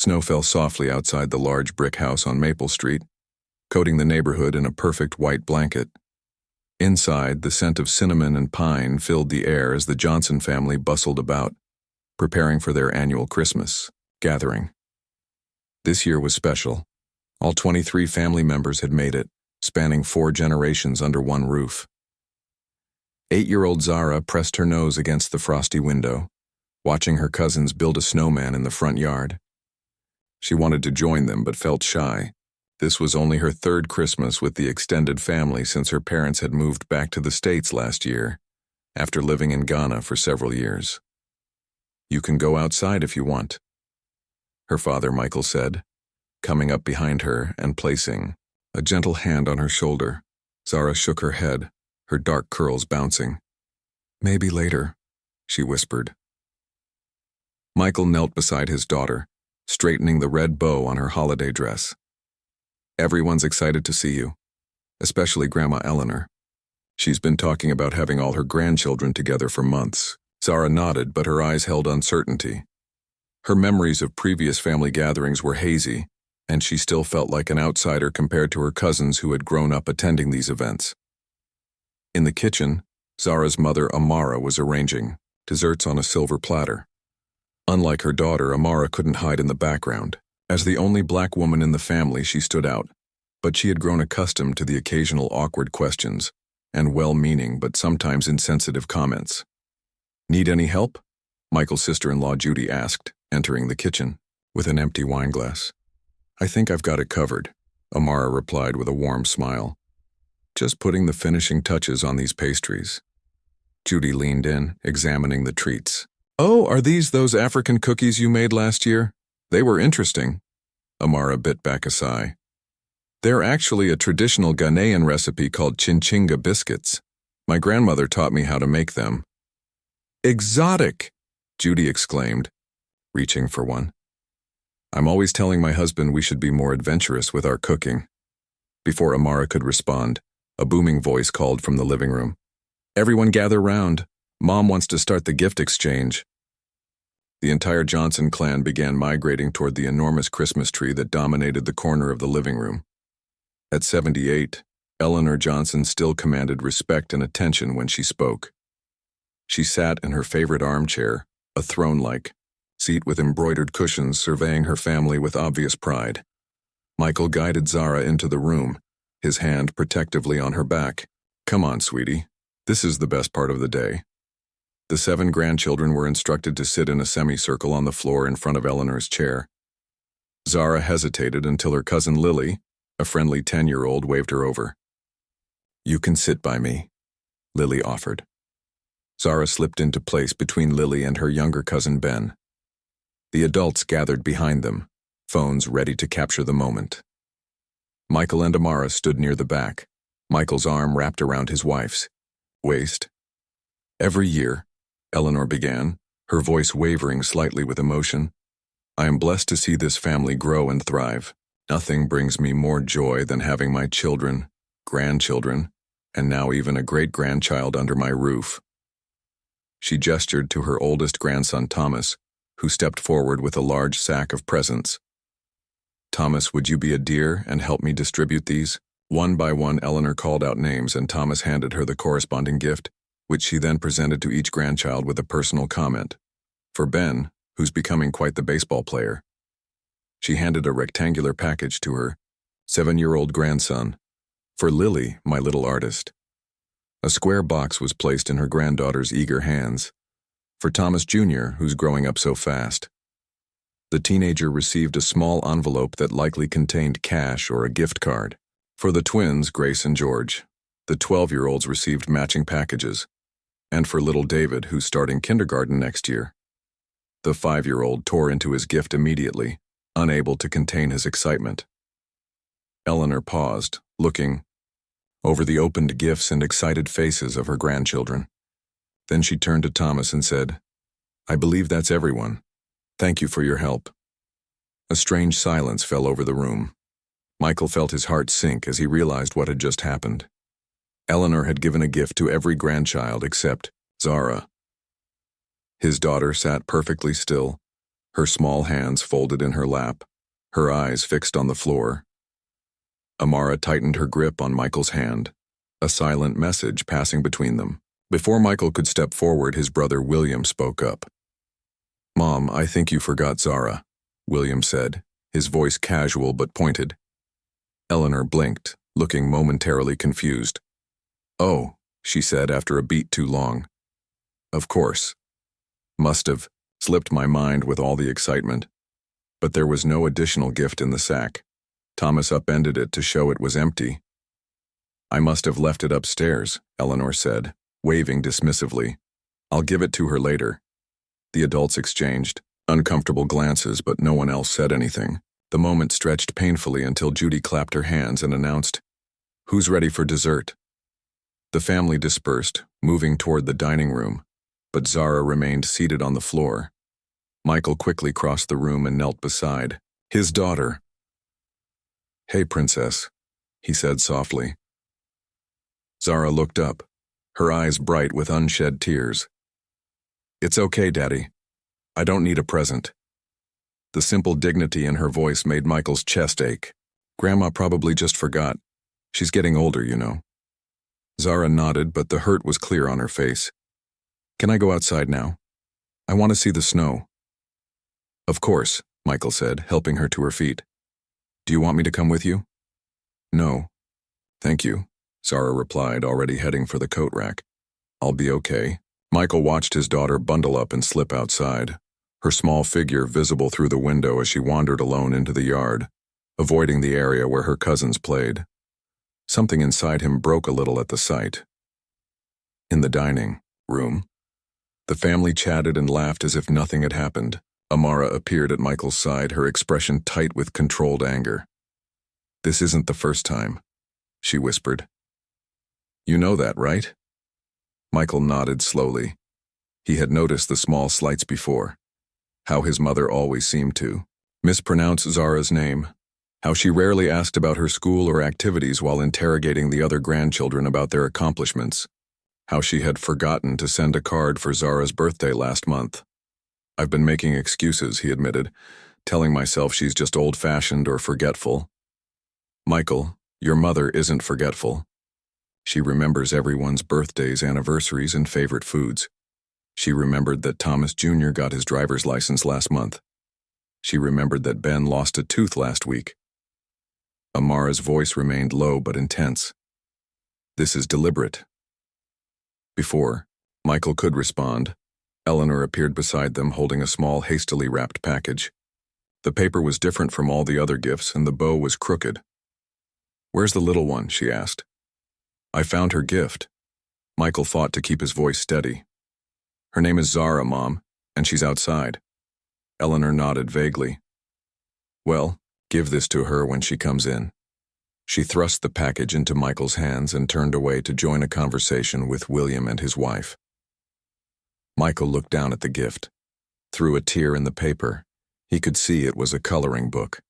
Snow fell softly outside the large brick house on Maple Street, coating the neighborhood in a perfect white blanket. Inside, the scent of cinnamon and pine filled the air as the Johnson family bustled about, preparing for their annual Christmas gathering. This year was special. All 23 family members had made it, spanning 4 generations under one roof. 8-year-old Zara pressed her nose against the frosty window, watching her cousins build a snowman in the front yard. She wanted to join them but felt shy. This was only her 3rd Christmas with the extended family since her parents had moved back to the States last year, after living in Ghana for several years. "You can go outside if you want," her father Michael said, coming up behind her and placing a gentle hand on her shoulder. Zara shook her head, her dark curls bouncing. "Maybe later," she whispered. Michael knelt beside his daughter, straightening the red bow on her holiday dress. "Everyone's excited to see you, especially Grandma Eleanor. She's been talking about having all her grandchildren together for months." Zara nodded, but her eyes held uncertainty. Her memories of previous family gatherings were hazy, and she still felt like an outsider compared to her cousins who had grown up attending these events. In the kitchen, Zara's mother Amara was arranging desserts on a silver platter. Unlike her daughter, Amara couldn't hide in the background. As the only black woman in the family, she stood out, but she had grown accustomed to the occasional awkward questions and well-meaning but sometimes insensitive comments. "Need any help?" Michael's sister-in-law Judy asked, entering the kitchen with an empty wineglass. "I think I've got it covered," Amara replied with a warm smile. "Just putting the finishing touches on these pastries." Judy leaned in, examining the treats. "Oh, are these those African cookies you made last year? They were interesting." Amara bit back a sigh. "They're actually a traditional Ghanaian recipe called chinchinga biscuits. My grandmother taught me how to make them." "Exotic!" Judy exclaimed, reaching for one. "I'm always telling my husband we should be more adventurous with our cooking." Before Amara could respond, a booming voice called from the living room. "Everyone gather round. Mom wants to start the gift exchange." The entire Johnson clan began migrating toward the enormous Christmas tree that dominated the corner of the living room. At 78, Eleanor Johnson still commanded respect and attention when she spoke. She sat in her favorite armchair, a throne-like seat with embroidered cushions, surveying her family with obvious pride. Michael guided Zara into the room, his hand protectively on her back. "Come on, sweetie. This is the best part of the day." The 7 grandchildren were instructed to sit in a semicircle on the floor in front of Eleanor's chair. Zara hesitated until her cousin Lily, a friendly 10-year-old, waved her over. "You can sit by me," Lily offered. Zara slipped into place between Lily and her younger cousin Ben. The adults gathered behind them, phones ready to capture the moment. Michael and Amara stood near the back, Michael's arm wrapped around his wife's waist. "Every year," Eleanor began, her voice wavering slightly with emotion, "I am blessed to see this family grow and thrive. Nothing brings me more joy than having my children, grandchildren, and now even a great-grandchild under my roof." She gestured to her oldest grandson, Thomas, who stepped forward with a large sack of presents. "Thomas, would you be a dear and help me distribute these?" One by one, Eleanor called out names, and Thomas handed her the corresponding gift, which she then presented to each grandchild with a personal comment. For Ben, who's becoming quite the baseball player, she handed a rectangular package to her 7-year-old grandson. For Lily, my little artist, a square box was placed in her granddaughter's eager hands. For Thomas Jr., who's growing up so fast, the teenager received a small envelope that likely contained cash or a gift card. For the twins, Grace and George, the 12-year-olds received matching packages. And for little David, who's starting kindergarten next year, the 5-year-old tore into his gift immediately, unable to contain his excitement. Eleanor paused, looking over the opened gifts and excited faces of her grandchildren. Then she turned to Thomas and said, "I believe that's everyone. Thank you for your help." A strange silence fell over the room. Michael felt his heart sink as he realized what had just happened. Eleanor had given a gift to every grandchild except Zara. His daughter sat perfectly still, her small hands folded in her lap, her eyes fixed on the floor. Amara tightened her grip on Michael's hand, a silent message passing between them. Before Michael could step forward, his brother William spoke up. "Mom, I think you forgot Zara," William said, his voice casual but pointed. Eleanor blinked, looking momentarily confused. "Oh," she said after a beat too long. "Of course. Must have slipped my mind with all the excitement." But there was no additional gift in the sack. Thomas upended it to show it was empty. "I must have left it upstairs," Eleanor said, waving dismissively. "I'll give it to her later." The adults exchanged uncomfortable glances, but no one else said anything. The moment stretched painfully until Judy clapped her hands and announced, "Who's ready for dessert?" The family dispersed, moving toward the dining room, but Zara remained seated on the floor. Michael quickly crossed the room and knelt beside his daughter. "Hey, princess," he said softly. Zara looked up, her eyes bright with unshed tears. "It's okay, Daddy. I don't need a present." The simple dignity in her voice made Michael's chest ache. "Grandma probably just forgot. She's getting older, you know." Zara nodded, but the hurt was clear on her face. "Can I go outside now? I want to see the snow." "Of course," Michael said, helping her to her feet. "Do you want me to come with you?" "No. Thank you," Zara replied, already heading for the coat rack. "I'll be okay." Michael watched his daughter bundle up and slip outside, her small figure visible through the window as she wandered alone into the yard, avoiding the area where her cousins played. Something inside him broke a little at the sight. In the dining room, the family chatted and laughed as if nothing had happened. Amara appeared at Michael's side, her expression tight with controlled anger. "This isn't the first time," she whispered. "You know that, right?" Michael nodded slowly. He had noticed the small slights before, how his mother always seemed to mispronounce Zara's name, how she rarely asked about her school or activities while interrogating the other grandchildren about their accomplishments, how she had forgotten to send a card for Zara's birthday last month. "I've been making excuses," he admitted, telling myself she's just old-fashioned or forgetful. "Michael, your mother isn't forgetful. She remembers everyone's birthdays, anniversaries, and favorite foods. She remembered that Thomas Jr. got his driver's license last month. She remembered that Ben lost a tooth last week." Amara's voice remained low but intense. "This is deliberate." Before Michael could respond, Eleanor appeared beside them holding a small, hastily wrapped package. The paper was different from all the other gifts, and the bow was crooked. "Where's the little one?" she asked. "I found her gift." Michael fought to keep his voice steady. "Her name is Zara, Mom, and she's outside." Eleanor nodded vaguely. "Well, give this to her when she comes in." She thrust the package into Michael's hands and turned away to join a conversation with William and his wife. Michael looked down at the gift. Through a tear in the paper, he could see it was a coloring book.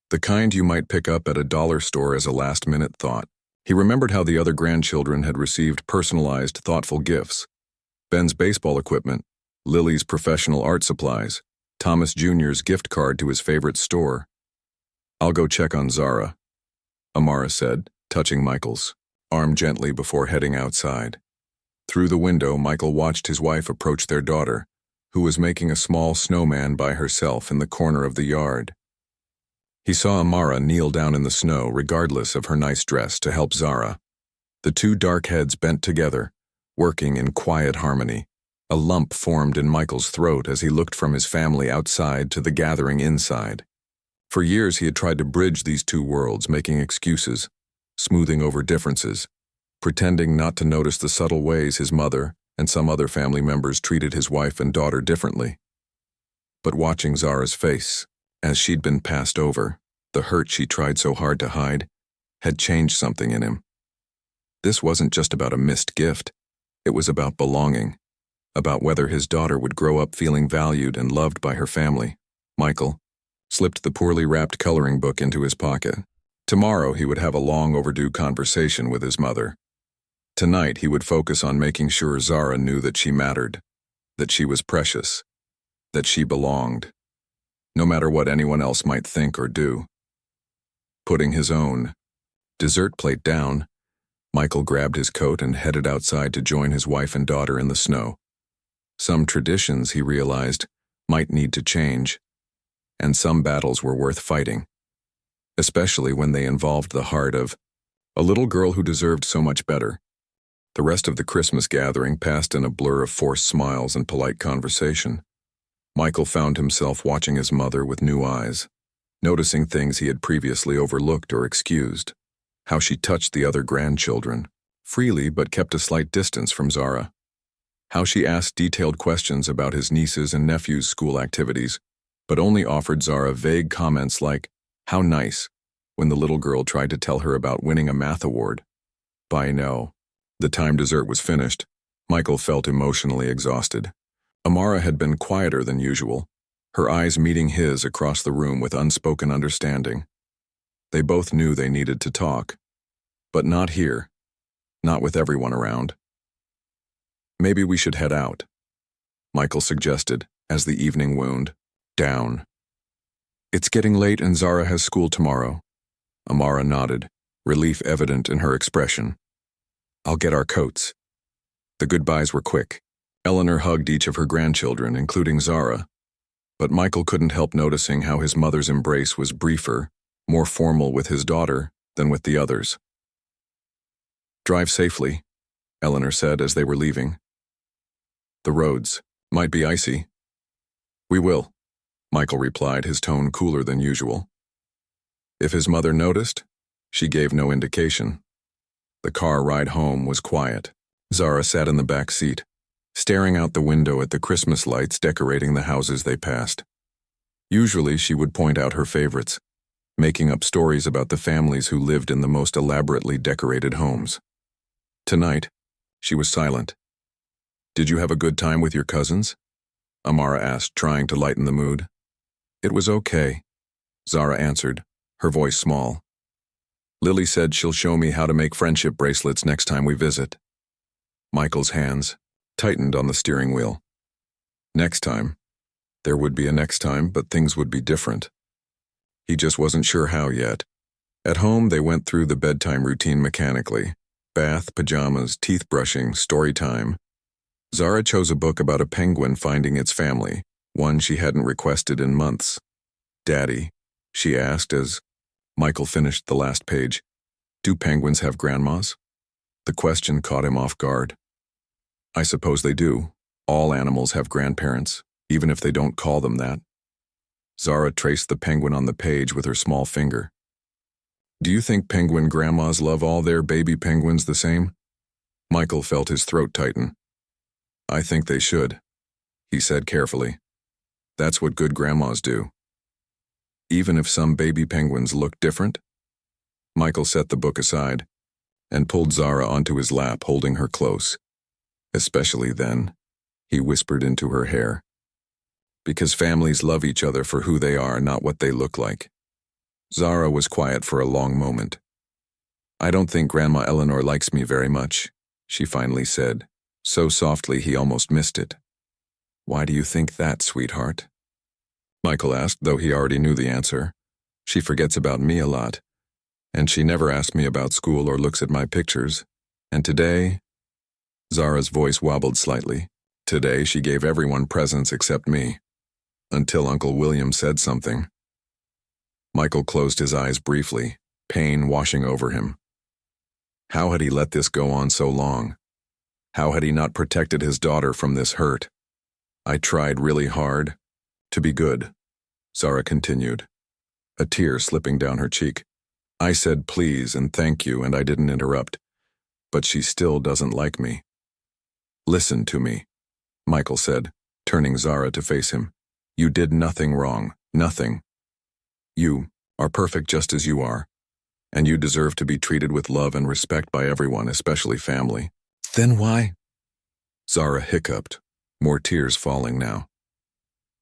The kind you might pick up at a dollar store as a last-minute thought. He remembered how the other grandchildren had received personalized, thoughtful gifts. Ben's baseball equipment, Lily's professional art supplies, Thomas Jr.'s gift card to his favorite store. "I'll go check on Zara," Amara said, touching Michael's arm gently before heading outside. Through the window, Michael watched his wife approach their daughter, who was making a small snowman by herself in the corner of the yard. He saw Amara kneel down in the snow, regardless of her nice dress, to help Zara. The two dark heads bent together, working in quiet harmony. A lump formed in Michael's throat as he looked from his family outside to the gathering inside. For years he had tried to bridge these two worlds, making excuses, smoothing over differences, pretending not to notice the subtle ways his mother and some other family members treated his wife and daughter differently. But watching Zara's face, as she'd been passed over, the hurt she tried so hard to hide, had changed something in him. This wasn't just about a missed gift. It was about belonging, about whether his daughter would grow up feeling valued and loved by her family. Michael slipped the poorly wrapped coloring book into his pocket. Tomorrow he would have a long overdue conversation with his mother. Tonight he would focus on making sure Zara knew that she mattered, that she was precious, that she belonged. no matter what anyone else might think or do. Putting his own dessert plate down, Michael grabbed his coat and headed outside to join his wife and daughter in the snow. Some traditions, he realized, might need to change, and some battles were worth fighting, especially when they involved the heart of a little girl who deserved so much better. The rest of the Christmas gathering passed in a blur of forced smiles and polite conversation. Michael found himself watching his mother with new eyes, noticing things he had previously overlooked or excused. How she touched the other grandchildren, freely but kept a slight distance from Zara. How she asked detailed questions about his nieces and nephews' school activities, but only offered Zara vague comments like, "How nice," when the little girl tried to tell her about winning a math award. By the time dessert was finished, Michael felt emotionally exhausted. Amara had been quieter than usual, her eyes meeting his across the room with unspoken understanding. They both knew they needed to talk, but not here, not with everyone around. "Maybe we should head out," Michael suggested as the evening wound down. "It's getting late and Zara has school tomorrow." Amara nodded, relief evident in her expression. "I'll get our coats." The goodbyes were quick. Eleanor hugged each of her grandchildren, including Zara, but Michael couldn't help noticing how his mother's embrace was briefer, more formal with his daughter than with the others. "Drive safely," Eleanor said as they were leaving. "The roads might be icy." "We will," Michael replied, his tone cooler than usual. If his mother noticed, she gave no indication. The car ride home was quiet. Zara sat in the back seat, staring out the window at the Christmas lights decorating the houses they passed. Usually she would point out her favorites, making up stories about the families who lived in the most elaborately decorated homes. Tonight, she was silent. "Did you have a good time with your cousins?" Amara asked, trying to lighten the mood. "It was okay," Zara answered, her voice small. "Lily said she'll show me how to make friendship bracelets next time we visit." Michael's hands tightened on the steering wheel. Next time. There would be a next time, but things would be different. He just wasn't sure how yet. At home, they went through the bedtime routine mechanically. Bath, pajamas, teeth brushing, story time. Zara chose a book about a penguin finding its family, one she hadn't requested in months. "Daddy," she asked as Michael finished the last page, "do penguins have grandmas?" The question caught him off guard. "I suppose they do. All animals have grandparents, even if they don't call them that." Zara traced the penguin on the page with her small finger. "Do you think penguin grandmas love all their baby penguins the same?" Michael felt his throat tighten. "I think they should," he said carefully. "That's what good grandmas do. Even if some baby penguins look different?" Michael set the book aside and pulled Zara onto his lap, holding her close. "Especially then," he whispered into her hair. "Because families love each other for who they are, not what they look like." Zara was quiet for a long moment. "I don't think Grandma Eleanor likes me very much," she finally said, so softly he almost missed it. "Why do you think that, sweetheart?" Michael asked, though he already knew the answer. "She forgets about me a lot, and she never asks me about school or looks at my pictures. And today," Zara's voice wobbled slightly, "today she gave everyone presents except me. Until Uncle William said something." Michael closed his eyes briefly, pain washing over him. How had he let this go on so long? How had he not protected his daughter from this hurt? "I tried really hard to be good," Zara continued, a tear slipping down her cheek. "I said please and thank you, and I didn't interrupt. But she still doesn't like me." "Listen to me," Michael said, turning Zara to face him. "You did nothing wrong, nothing. You are perfect just as you are, and you deserve to be treated with love and respect by everyone, especially family." "Then why?" Zara hiccuped, more tears falling now.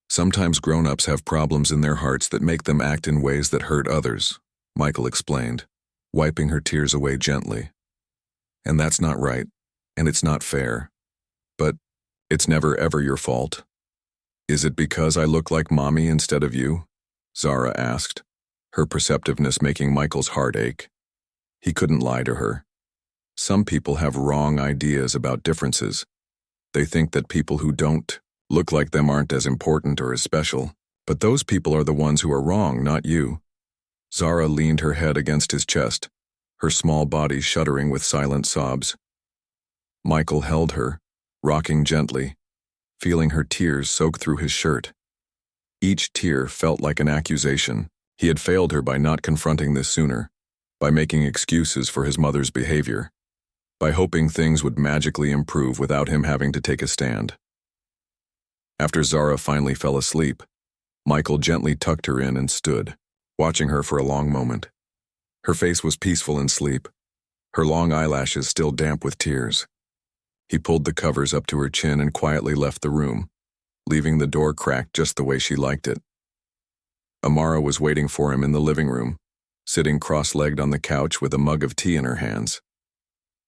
"Sometimes grown-ups have problems in their hearts that make them act in ways that hurt others," Michael explained, wiping her tears away gently. "And that's not right, and it's not fair. But it's never ever your fault. Is it because I look like Mommy instead of you?" Zara asked, her perceptiveness making Michael's heart ache. He couldn't lie to her. Some people have wrong ideas about differences. They think that people who don't look like them aren't as important or as special, but those people are the ones who are wrong, not you. Zara leaned her head against his chest, her small body shuddering with silent sobs. Michael held her, rocking gently, feeling her tears soak through his shirt. Each tear felt like an accusation. He had failed her by not confronting this sooner, by making excuses for his mother's behavior, by hoping things would magically improve without him having to take a stand. After Zara finally fell asleep, Michael gently tucked her in and stood, watching her for a long moment. Her face was peaceful in sleep, her long eyelashes still damp with tears. He pulled the covers up to her chin and quietly left the room, leaving the door cracked just the way she liked it. Amara was waiting for him in the living room, sitting cross-legged on the couch with a mug of tea in her hands.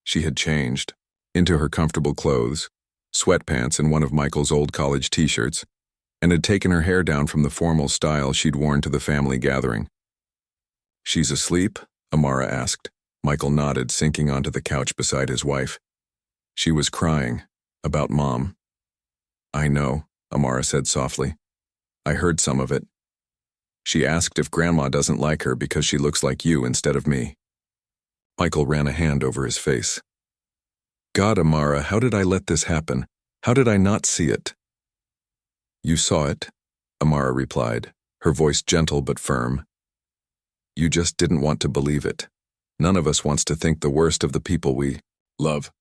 She had changed into her comfortable clothes, sweatpants and one of Michael's old college t-shirts, and had taken her hair down from the formal style she'd worn to the family gathering. "She's asleep?" Amara asked. Michael nodded, sinking onto the couch beside his wife. "She was crying about Mom." "I know," Amara said softly. "I heard some of it. She asked if Grandma doesn't like her because she looks like you instead of me." Michael ran a hand over his face. "God, Amara, how did I let this happen? How did I not see it?" "You saw it," Amara replied, her voice gentle but firm. "You just didn't want to believe it. None of us wants to think the worst of the people we love."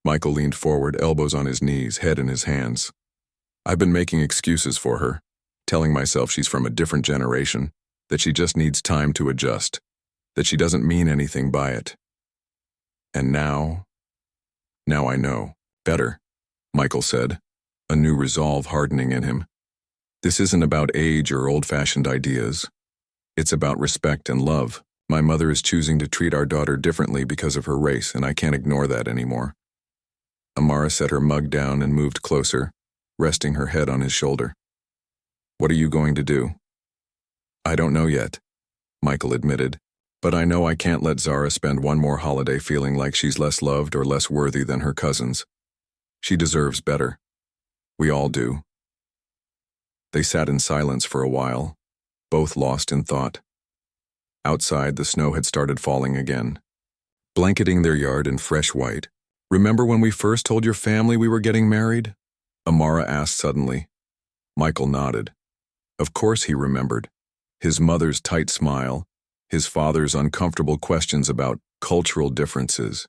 Michael leaned forward, elbows on his knees, head in his hands. "I've been making excuses for her, telling myself she's from a different generation, that she just needs time to adjust, that she doesn't mean anything by it. And now I know. Better," Michael said, a new resolve hardening in him. "This isn't about age or old-fashioned ideas. It's about respect and love. My mother is choosing to treat our daughter differently because of her race, and I can't ignore that anymore." Amara set her mug down and moved closer, resting her head on his shoulder. "What are you going to do?" "I don't know yet," Michael admitted, "but I know I can't let Zara spend one more holiday feeling like she's less loved or less worthy than her cousins. She deserves better. We all do." They sat in silence for a while, both lost in thought. Outside, the snow had started falling again, blanketing their yard in fresh white. "Remember when we first told your family we were getting married?" Amara asked suddenly. Michael nodded. Of course he remembered. His mother's tight smile, his father's uncomfortable questions about cultural differences,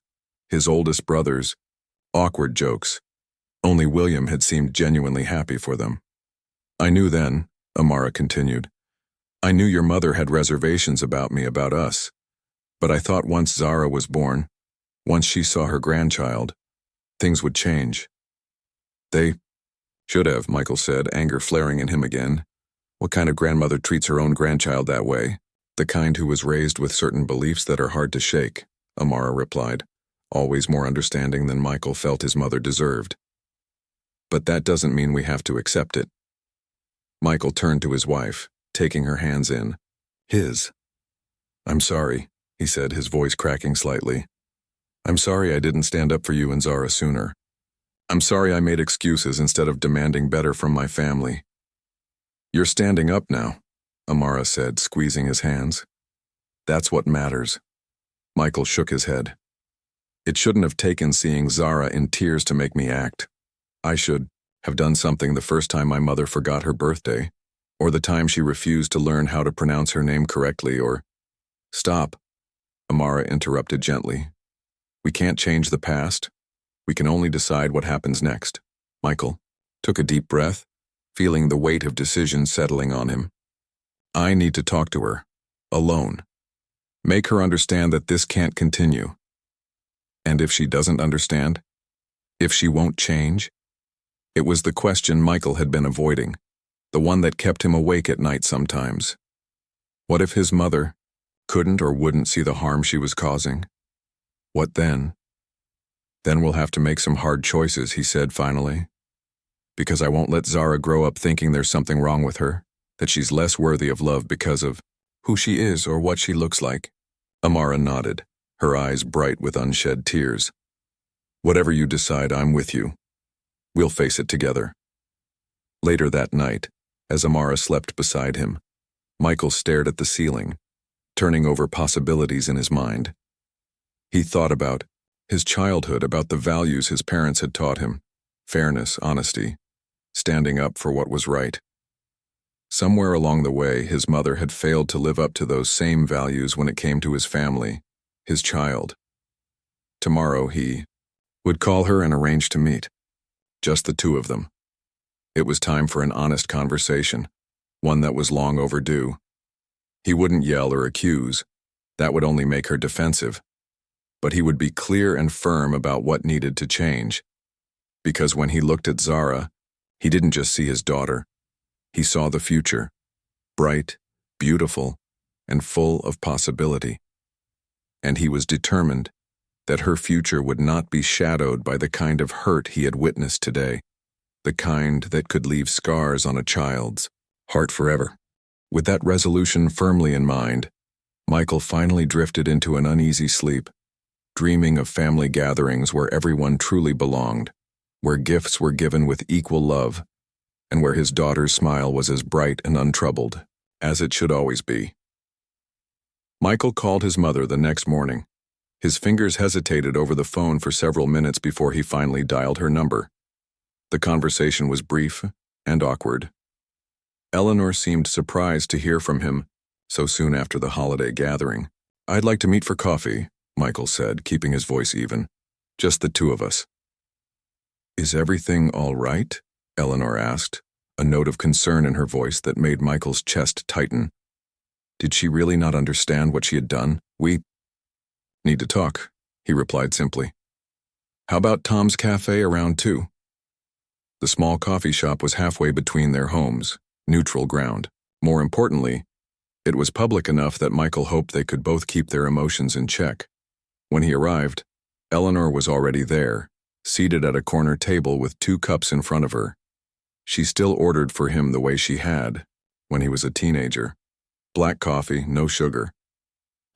his oldest brother's awkward jokes. Only William had seemed genuinely happy for them. "I knew then," Amara continued. "I knew your mother had reservations about me, about us. But I thought once Zara was born, once she saw her grandchild, things would change." "They should have," Michael said, anger flaring in him again. "What kind of grandmother treats her own grandchild that way?" "The kind who was raised with certain beliefs that are hard to shake," Amara replied, always more understanding than Michael felt his mother deserved. "But that doesn't mean we have to accept it." Michael turned to his wife, taking her hands in his. "I'm sorry," he said, his voice cracking slightly. "I'm sorry I didn't stand up for you and Zara sooner. I'm sorry I made excuses instead of demanding better from my family." "You're standing up now," Amara said, squeezing his hands. "That's what matters." Michael shook his head. "It shouldn't have taken seeing Zara in tears to make me act. I should have done something the first time my mother forgot her birthday, or the time she refused to learn how to pronounce her name correctly, or—" "Stop," Amara interrupted gently. "We can't change the past. We can only decide what happens next." Michael took a deep breath, feeling the weight of decision settling on him. "I need to talk to her, alone. Make her understand that this can't continue. And if she doesn't understand? If she won't change?" It was the question Michael had been avoiding, the one that kept him awake at night sometimes. What if his mother couldn't or wouldn't see the harm she was causing? What then? "Then we'll have to make some hard choices," he said finally. "Because I won't let Zara grow up thinking there's something wrong with her, that she's less worthy of love because of who she is or what she looks like. Amara nodded, her eyes bright with unshed tears. Whatever you decide, I'm with you. We'll face it together. Later that night, as Amara slept beside him, Michael stared at the ceiling, turning over possibilities in his mind. He thought about his childhood, about the values his parents had taught him: fairness, honesty, standing up for what was right. Somewhere along the way, his mother had failed to live up to those same values when it came to his family, his child. Tomorrow he would call her and arrange to meet. Just the two of them. It was time for an honest conversation, one that was long overdue. He wouldn't yell or accuse. That would only make her defensive. But he would be clear and firm about what needed to change. Because when he looked at Zara, he didn't just see his daughter. He saw the future, bright, beautiful, and full of possibility. And he was determined that her future would not be shadowed by the kind of hurt he had witnessed today, the kind that could leave scars on a child's heart forever. With that resolution firmly in mind, Michael finally drifted into an uneasy sleep, dreaming of family gatherings where everyone truly belonged, where gifts were given with equal love, and where his daughter's smile was as bright and untroubled as it should always be. Michael called his mother the next morning. His fingers hesitated over the phone for several minutes before he finally dialed her number. The conversation was brief and awkward. Eleanor seemed surprised to hear from him so soon after the holiday gathering. "I'd like to meet for coffee," Michael said, keeping his voice even. "Just the two of us." "Is everything all right?" Eleanor asked, a note of concern in her voice that made Michael's chest tighten. Did she really not understand what she had done? "We need to talk," he replied simply. "How about Tom's Cafe around 2? The small coffee shop was halfway between their homes, neutral ground. More importantly, it was public enough that Michael hoped they could both keep their emotions in check. When he arrived, Eleanor was already there, seated at a corner table with 2 cups in front of her. She still ordered for him the way she had when he was a teenager. Black coffee, no sugar.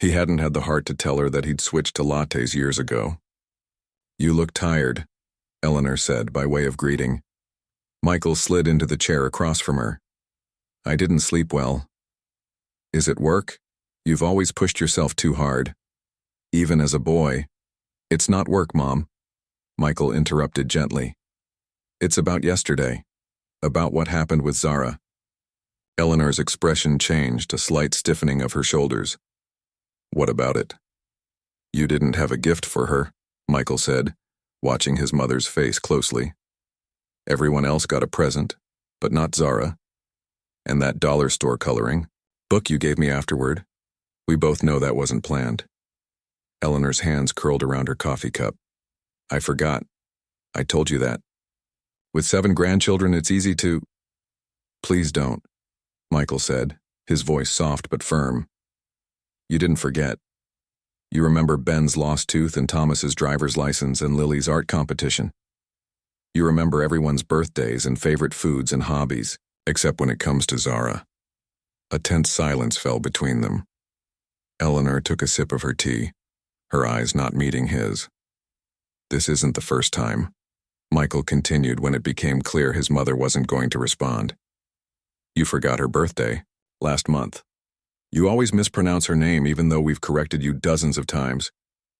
He hadn't had the heart to tell her that he'd switched to lattes years ago. "You look tired," Eleanor said by way of greeting. Michael slid into the chair across from her. "I didn't sleep well." "Is it work? You've always pushed yourself too hard. Even as a boy." "It's not work, Mom," Michael interrupted gently. "It's about yesterday. About what happened with Zara." Eleanor's expression changed, a slight stiffening of her shoulders. "What about it?" "You didn't have a gift for her," Michael said, watching his mother's face closely. "Everyone else got a present, but not Zara. And that dollar store coloring book you gave me afterward, we both know that wasn't planned." Eleanor's hands curled around her coffee cup. "I forgot. I told you that. With 7 grandchildren, it's easy to—" "Please don't," Michael said, his voice soft but firm. "You didn't forget. You remember Ben's lost tooth and Thomas's driver's license and Lily's art competition. You remember everyone's birthdays and favorite foods and hobbies, except when it comes to Zara." A tense silence fell between them. Eleanor took a sip of her tea, her eyes not meeting his. "This isn't the first time," Michael continued when it became clear his mother wasn't going to respond. "You forgot her birthday, last month. You always mispronounce her name even though we've corrected you dozens of times.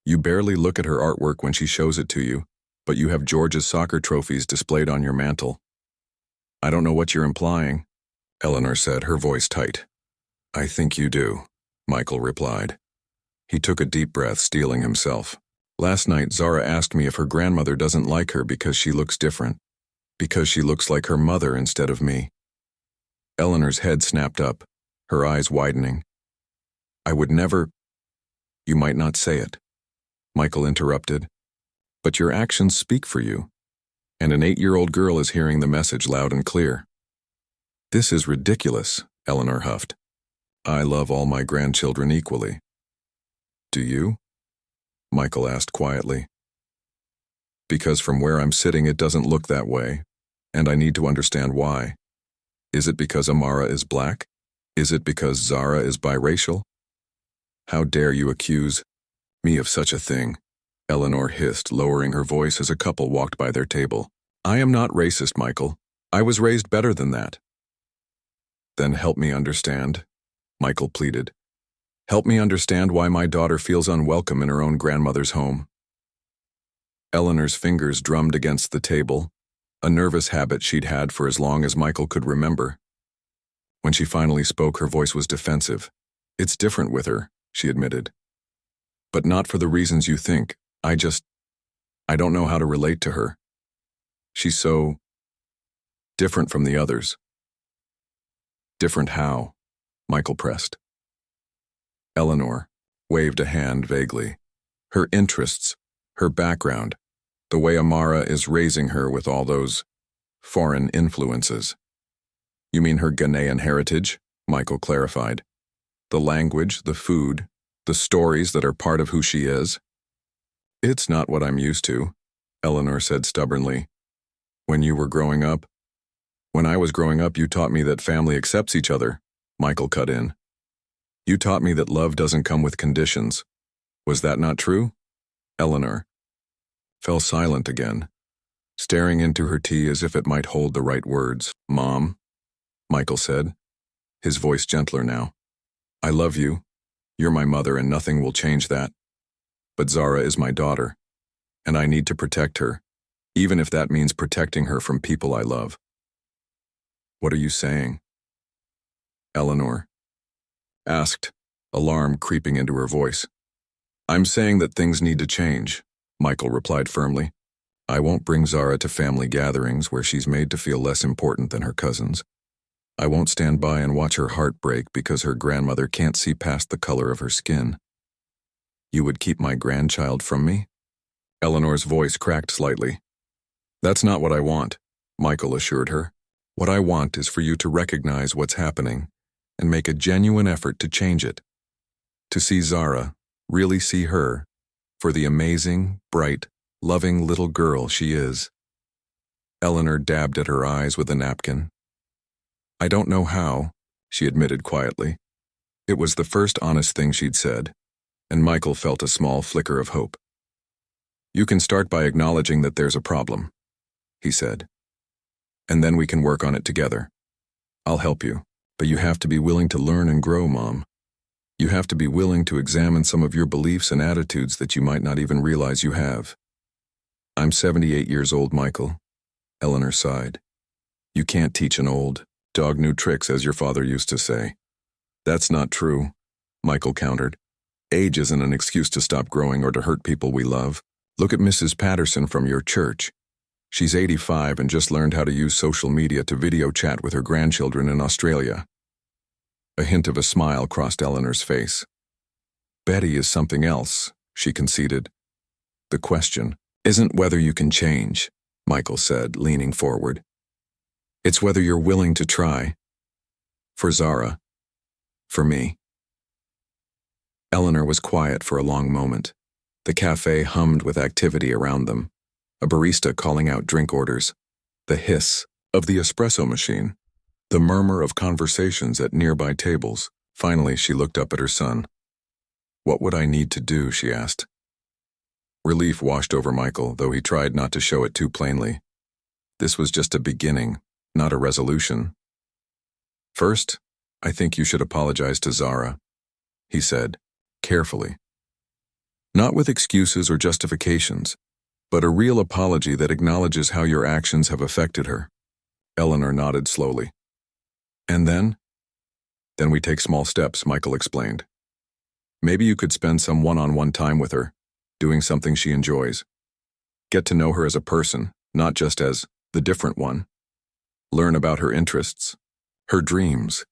You barely look at her artwork when she shows it to you, but you have George's soccer trophies displayed on your mantel." "I don't know what you're implying," Eleanor said, her voice tight. "I think you do," Michael replied. He took a deep breath, steeling himself. "Last night, Zara asked me if her grandmother doesn't like her because she looks different, because she looks like her mother instead of me." Eleanor's head snapped up, her eyes widening. "I would never—" "You might not say it," Michael interrupted, "but your actions speak for you, and an 8-year-old girl is hearing the message loud and clear." "This is ridiculous," Eleanor huffed. "I love all my grandchildren equally." "Do you?" Michael asked quietly. "Because from where I'm sitting it doesn't look that way, and I need to understand why. Is it because Amara is black? Is it because Zara is biracial? How dare you accuse me of such a thing? Eleanor hissed, lowering her voice as a couple walked by their table. I am not racist, Michael. I was raised better than that. Then help me understand, Michael pleaded. Help me understand why my daughter feels unwelcome in her own grandmother's home. Eleanor's fingers drummed against the table, a nervous habit she'd had for as long as Michael could remember. When she finally spoke, her voice was defensive. It's different with her, she admitted. But not for the reasons you think. I don't know how to relate to her. She's so different from the others. Different how? Michael pressed. Eleanor waved a hand vaguely. Her interests, her background, the way Amara is raising her with all those foreign influences. You mean her Ghanaian heritage? Michael clarified. The language, the food, the stories that are part of who she is? It's not what I'm used to, Eleanor said stubbornly. When I was growing up, you taught me that family accepts each other, Michael cut in. You taught me that love doesn't come with conditions. Was that not true? Eleanor fell silent again, staring into her tea as if it might hold the right words. Mom, Michael said, his voice gentler now. I love you. You're my mother and nothing will change that. But Zara is my daughter, and I need to protect her, even if that means protecting her from people I love. What are you saying? Eleanor asked, alarm creeping into her voice. I'm saying that things need to change, Michael replied firmly. I won't bring Zara to family gatherings where she's made to feel less important than her cousins. I won't stand by and watch her heart break because her grandmother can't see past the color of her skin. You would keep my grandchild from me? Eleanor's voice cracked slightly. That's not what I want, Michael assured her. What I want is for you to recognize what's happening and make a genuine effort to change it. To see Zara, really see her, for the amazing, bright, loving little girl she is. Eleanor dabbed at her eyes with a napkin. I don't know how, she admitted quietly. It was the first honest thing she'd said, and Michael felt a small flicker of hope. You can start by acknowledging that there's a problem, he said. And then we can work on it together. I'll help you, but you have to be willing to learn and grow, Mom. You have to be willing to examine some of your beliefs and attitudes that you might not even realize you have. I'm 78 years old, Michael, Eleanor sighed. You can't teach an old dog new tricks, as your father used to say. That's not true, Michael countered. Age isn't an excuse to stop growing or to hurt people we love. Look at Mrs. Patterson from your church. She's 85 and just learned how to use social media to video chat with her grandchildren in Australia. A hint of a smile crossed Eleanor's face. Betty is something else, she conceded. The question isn't whether you can change, Michael said, leaning forward. It's whether you're willing to try. For Zara. For me. Eleanor was quiet for a long moment. The cafe hummed with activity around them. A barista calling out drink orders. The hiss of the espresso machine. The murmur of conversations at nearby tables. Finally, she looked up at her son. What would I need to do, she asked. Relief washed over Michael, though he tried not to show it too plainly. This was just a beginning, not a resolution. First, I think you should apologize to Zara, he said, carefully. Not with excuses or justifications, but a real apology that acknowledges how your actions have affected her. Eleanor nodded slowly. And then? Then we take small steps, Michael explained. Maybe you could spend some one-on-one time with her, doing something she enjoys. Get to know her as a person, not just as the different one. Learn about her interests, her dreams,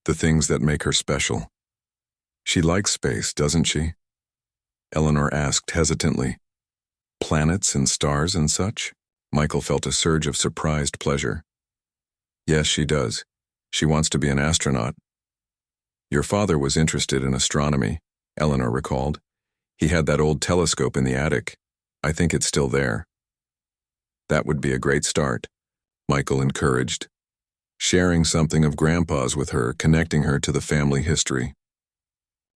the things that make her special. She likes space, doesn't she? Eleanor asked hesitantly. Planets and stars and such? Michael felt a surge of surprised pleasure. Yes, she does. She wants to be an astronaut. Your father was interested in astronomy, Eleanor recalled. He had that old telescope in the attic. I think it's still there. That would be a great start, Michael encouraged. sharing something of Grandpa's with her, connecting her to the family history.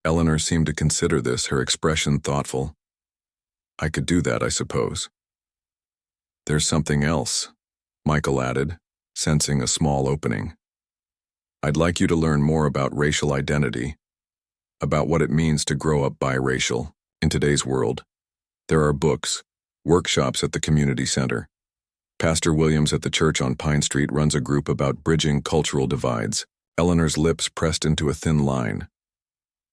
Eleanor seemed to consider this, her expression thoughtful. I could do that, I suppose. There's something else, Michael added, sensing a small opening. I'd like you to learn more about racial identity, about what it means to grow up biracial in today's world. There are books, workshops at the community center. Pastor Williams at the church on Pine Street runs a group about bridging cultural divides. Eleanor's lips pressed into a thin line.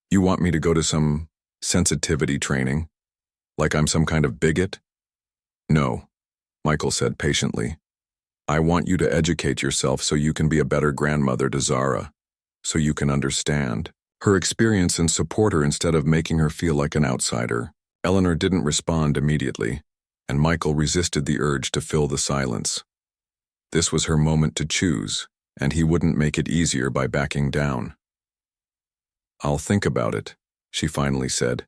You want me to go to some sensitivity training? Like I'm some kind of bigot? No, Michael said patiently. I want you to educate yourself so you can be a better grandmother to Zara, so you can understand her experience and support her instead of making her feel like an outsider. Eleanor didn't respond immediately, and Michael resisted the urge to fill the silence. This was her moment to choose, and he wouldn't make it easier by backing down. I'll think about it, she finally said,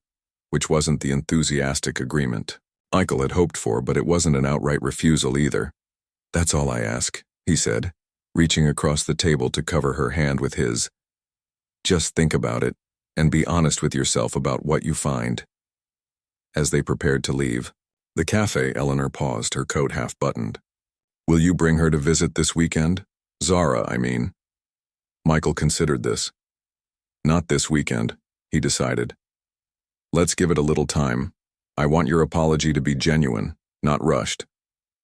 which wasn't the enthusiastic agreement Michael had hoped for, but it wasn't an outright refusal either. That's all I ask, he said, reaching across the table to cover her hand with his. Just think about it, and be honest with yourself about what you find. As they prepared to leave the cafe, Eleanor paused, her coat half buttoned. Will you bring her to visit this weekend? Zara, I mean. Michael considered this. Not this weekend, he decided. Let's give it a little time. I want your apology to be genuine, not rushed.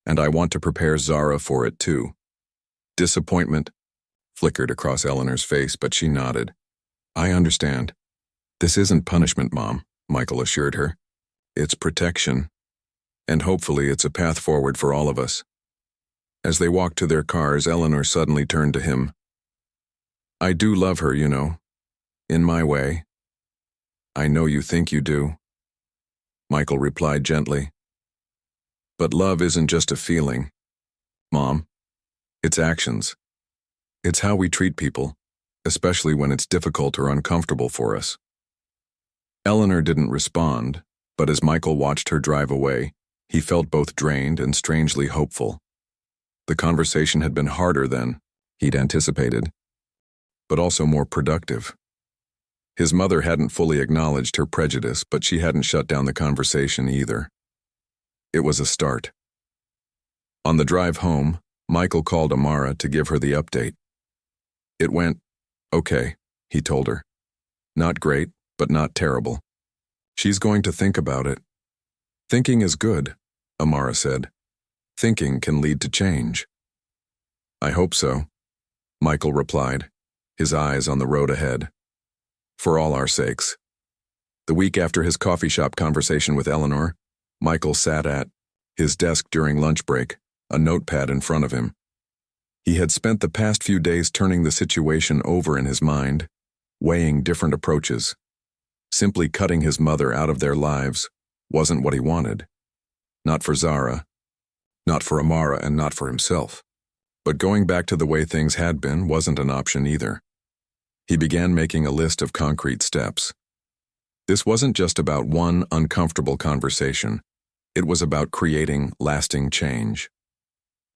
And I want to prepare Zara for it too. Disappointment flickered across Eleanor's face, but she nodded. I understand. This isn't punishment, Mom, Michael assured her. It's protection. And hopefully it's a path forward for all of us. As they walked to their cars, Eleanor suddenly turned to him. I do love her, you know. In my way. I know you think you do. Michael replied gently. But love isn't just a feeling, Mom. It's actions. It's how we treat people, especially when it's difficult or uncomfortable for us. Eleanor didn't respond, but as Michael watched her drive away, he felt both drained and strangely hopeful. The conversation had been harder than he'd anticipated, but also more productive. His mother hadn't fully acknowledged her prejudice, but she hadn't shut down the conversation either. It was a start. On the drive home, Michael called Amara to give her the update. It went okay, he told her. Not great, but not terrible. She's going to think about it. Thinking is good, Amara said. Thinking can lead to change. I hope so, Michael replied, his eyes on the road ahead. For all our sakes. The week after his coffee shop conversation with Eleanor, Michael sat at his desk during lunch break, a notepad in front of him. He had spent the past few days turning the situation over in his mind, weighing different approaches. Simply cutting his mother out of their lives wasn't what he wanted. Not for Zara, not for Amara, and not for himself. But going back to the way things had been wasn't an option either. He began making a list of concrete steps. This wasn't just about one uncomfortable conversation. It was about creating lasting change.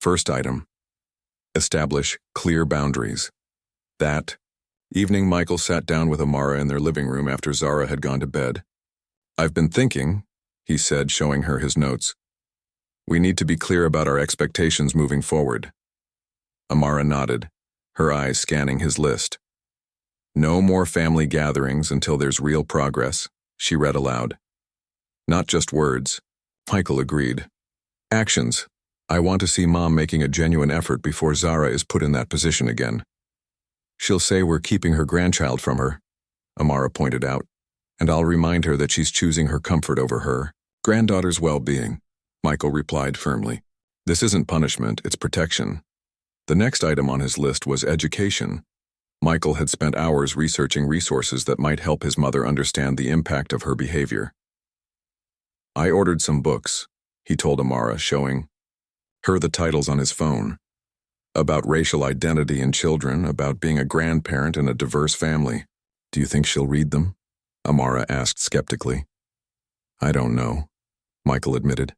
First item, establish clear boundaries. That evening, Michael sat down with Amara in their living room after Zara had gone to bed. I've been thinking, he said, showing her his notes. We need to be clear about our expectations moving forward. Amara nodded, her eyes scanning his list. No more family gatherings until there's real progress, she read aloud. Not just words, Michael agreed. Actions. I want to see Mom making a genuine effort before Zara is put in that position again. She'll say we're keeping her grandchild from her, Amara pointed out, and I'll remind her that she's choosing her comfort over her granddaughter's well-being, Michael replied firmly. This isn't punishment, it's protection. The next item on his list was education. Michael had spent hours researching resources that might help his mother understand the impact of her behavior. I ordered some books, he told Amara, showing her the titles on his phone. About racial identity in children, about being a grandparent in a diverse family. Do you think she'll read them? Amara asked skeptically. I don't know, Michael admitted.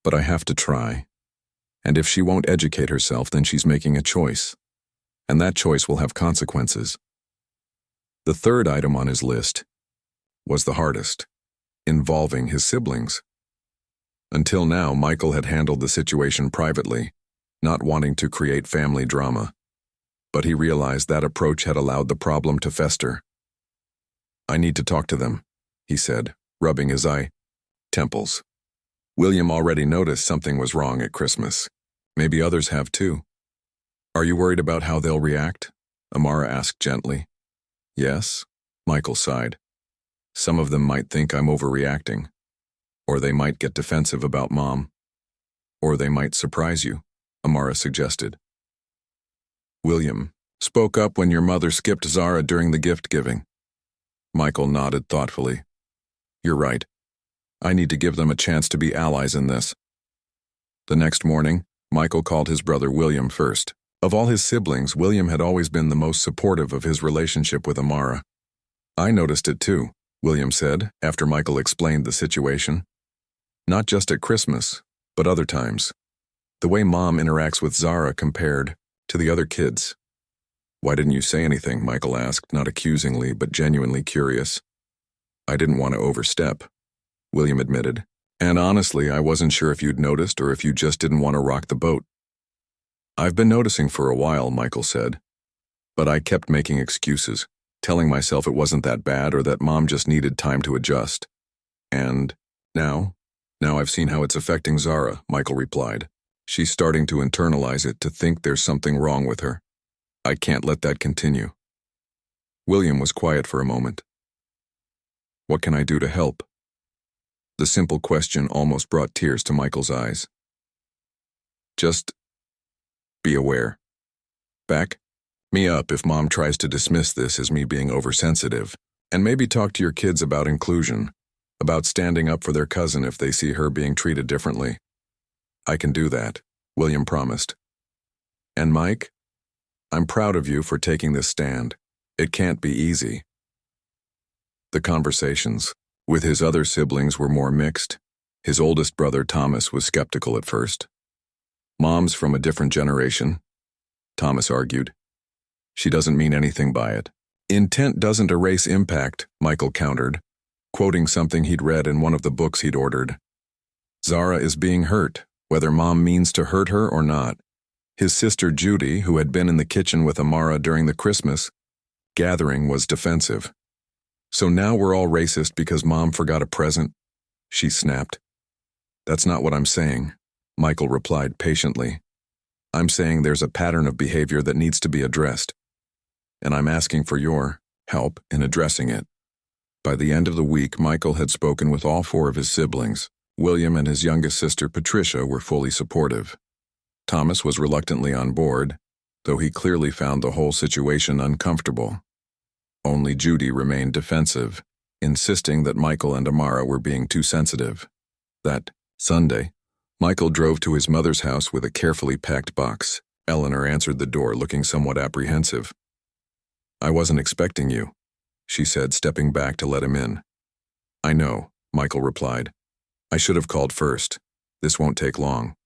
But I have to try. And if she won't educate herself, then she's making a choice. and that choice will have consequences. The third item on his list was the hardest, involving his siblings. Until now, Michael had handled the situation privately, not wanting to create family drama. But he realized that approach had allowed the problem to fester. "I need to talk to them," he said, rubbing his temples. William already noticed something was wrong at Christmas. Maybe others have too. "Are you worried about how they'll react?" Amara asked gently. "Yes," Michael sighed. "Some of them might think I'm overreacting. Or they might get defensive about Mom. Or they might surprise you," Amara suggested. "William, spoke up when your mother skipped Zara during the gift-giving." Michael nodded thoughtfully. "You're right. I need to give them a chance to be allies in this." The next morning, Michael called his brother William first. Of all his siblings, William had always been the most supportive of his relationship with Amara. "I noticed it too," William said, after Michael explained the situation. "Not just at Christmas, but other times. The way Mom interacts with Zara compared to the other kids." "Why didn't you say anything?" Michael asked, not accusingly, but genuinely curious. "I didn't want to overstep," William admitted. "And honestly, I wasn't sure if you'd noticed or if you just didn't want to rock the boat." "I've been noticing for a while," Michael said. "But I kept making excuses, telling myself it wasn't that bad or that Mom just needed time to adjust. And now I've seen how it's affecting Zara," Michael replied. "She's starting to internalize it, to think there's something wrong with her. I can't let that continue." William was quiet for a moment. "What can I do to help?" The simple question almost brought tears to Michael's eyes. "Just be aware. Back me up if Mom tries to dismiss this as me being oversensitive, and maybe talk to your kids about inclusion, about standing up for their cousin if they see her being treated differently." "I can do that," William promised. "And Mike, I'm proud of you for taking this stand. It can't be easy." The conversations with his other siblings were more mixed. His oldest brother Thomas was skeptical at first. "Mom's from a different generation," Thomas argued. "She doesn't mean anything by it." "Intent doesn't erase impact," Michael countered, quoting something he'd read in one of the books he'd ordered. "Zara is being hurt, whether Mom means to hurt her or not." His sister Judy, who had been in the kitchen with Amara during the Christmas gathering, was defensive. "So now we're all racist because Mom forgot a present?" she snapped. "That's not what I'm saying," Michael replied patiently. "I'm saying there's a pattern of behavior that needs to be addressed, and I'm asking for your help in addressing it." By the end of the week, Michael had spoken with all four of his siblings. William and his youngest sister Patricia were fully supportive. Thomas was reluctantly on board, though he clearly found the whole situation uncomfortable. Only Judy remained defensive, insisting that Michael and Amara were being too sensitive. That Sunday, Michael drove to his mother's house with a carefully packed box. Eleanor answered the door looking somewhat apprehensive. "I wasn't expecting you," she said, stepping back to let him in. "I know," Michael replied. "I should have called first. This won't take long."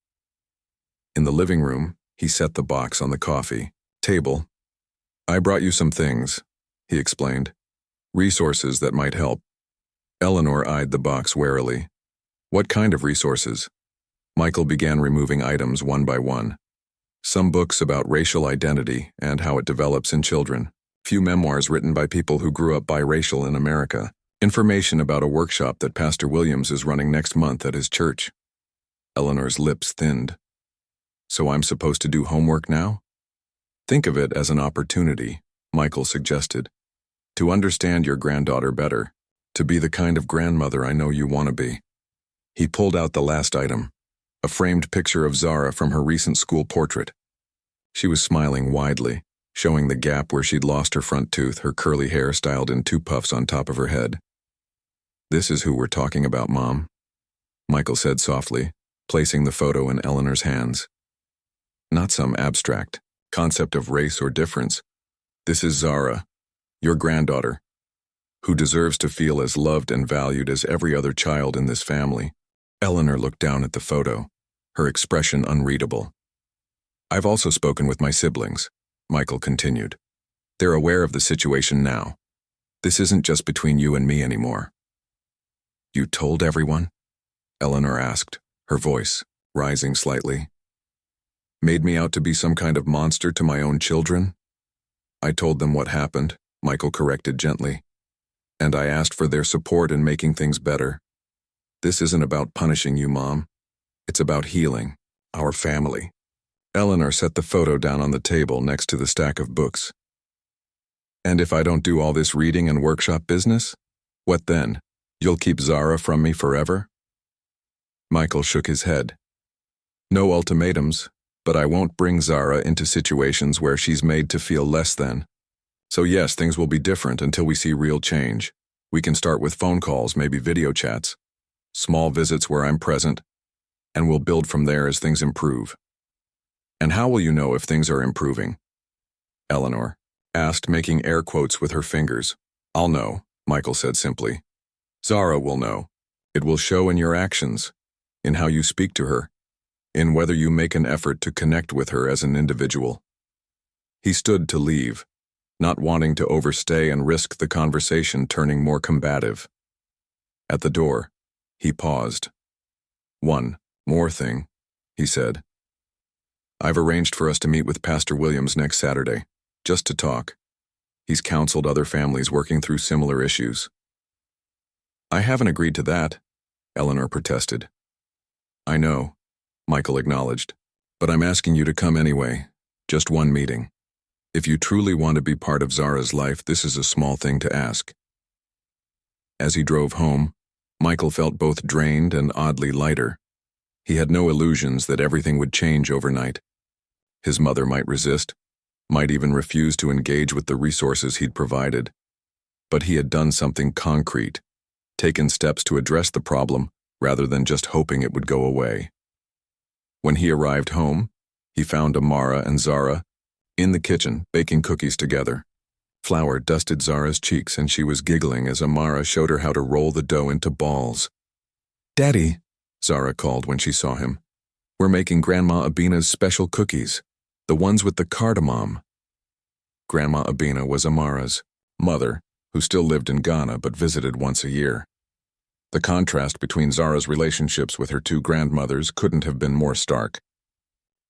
In the living room, he set the box on the coffee table. "I brought you some things," he explained. "Resources that might help." Eleanor eyed the box warily. "What kind of resources?" Michael began removing items one by one. Some books about racial identity and how it develops in children. Few memoirs written by people who grew up biracial in America. Information about a workshop that Pastor Williams is running next month at his church. Eleanor's lips thinned. "So I'm supposed to do homework now?" "Think of it as an opportunity," Michael suggested, "to understand your granddaughter better, to be the kind of grandmother I know you want to be." He pulled out the last item, a framed picture of Zara from her recent school portrait. She was smiling widely, showing the gap where she'd lost her front tooth, her curly hair styled in two puffs on top of her head. "This is who we're talking about, Mom," Michael said softly, placing the photo in Eleanor's hands. "Not some abstract concept of race or difference. This is Zara, your granddaughter, who deserves to feel as loved and valued as every other child in this family." Eleanor looked down at the photo, her expression unreadable. "I've also spoken with my siblings," Michael continued. They're aware of the situation now. This isn't just between you and me anymore. You told everyone? Eleanor asked, her voice rising slightly. Made me out to be some kind of monster to my own children? I told them what happened, Michael corrected gently. And I asked for their support in making things better. This isn't about punishing you, Mom. It's about healing our family. Eleanor set the photo down on the table next to the stack of books. And if I don't do all this reading and workshop business? What then? You'll keep Zara from me forever? Michael shook his head. No ultimatums, but I won't bring Zara into situations where she's made to feel less than. So yes, things will be different until we see real change. We can start with phone calls, maybe video chats, small visits where I'm present, and we'll build from there as things improve. And how will you know if things are improving? Eleanor asked, making air quotes with her fingers. I'll know, Michael said simply. Zara will know. It will show in your actions, in how you speak to her, in whether you make an effort to connect with her as an individual. He stood to leave, not wanting to overstay and risk the conversation turning more combative. At the door, he paused. One more thing, he said. I've arranged for us to meet with Pastor Williams next Saturday, just to talk. He's counseled other families working through similar issues. I haven't agreed to that, Eleanor protested. I know, Michael acknowledged, but I'm asking you to come anyway, just one meeting. If you truly want to be part of Zara's life, this is a small thing to ask. As he drove home, Michael felt both drained and oddly lighter. He had no illusions that everything would change overnight. His mother might resist, might even refuse to engage with the resources he'd provided. But he had done something concrete, taken steps to address the problem rather than just hoping it would go away. When he arrived home, he found Amara and Zara in the kitchen baking cookies together. Flour dusted Zara's cheeks and she was giggling as Amara showed her how to roll the dough into balls. Daddy, Zara called when she saw him. We're making Grandma Abina's special cookies, the ones with the cardamom. Grandma Abina was Amara's mother, who still lived in Ghana but visited once a year. The contrast between Zara's relationships with her two grandmothers couldn't have been more stark.